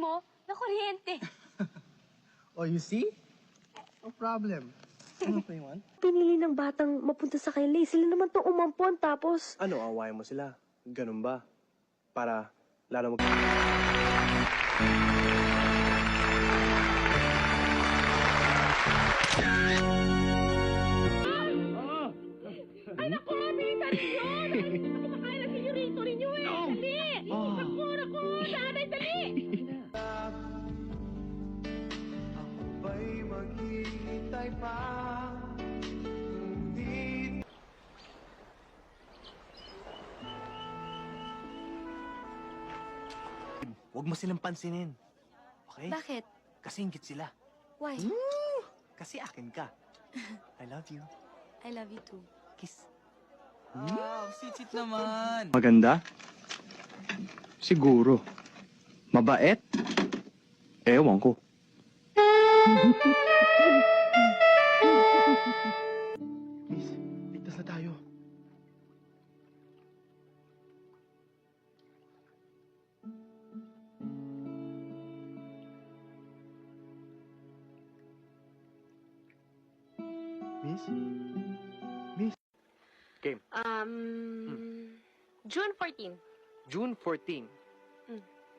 mo na kuryente. Oh, you see? No problem. Ano pa yung one? Pinili ng batang mapunta sa kanila. Sila naman to umampon tapos... Ano, awayan mo sila? Ganun ba? Para lalo mag... Ay, naku, bilisan ninyo! Kumakain na senyorito ninyo eh! Dali! Naku! Sanay, dali! Ako ba'y maghihintay pa? Huwag mo silang pansinin. Okay? Bakit? Kasi inggit sila. Why? Kasi akin ka. I love you. I love you too. Kiss. Wow, sitsit naman. Maganda? Siguro. Mabait? Ewan ko. Miss, ligtas na tayo. Miss? Miss? Game. June 14. June 14.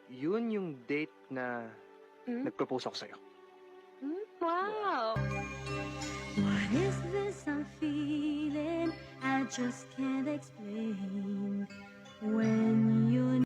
Yun yung date na nag-propose ako sa'yo. Wow! What is this I'm feeling? I just can't explain. When you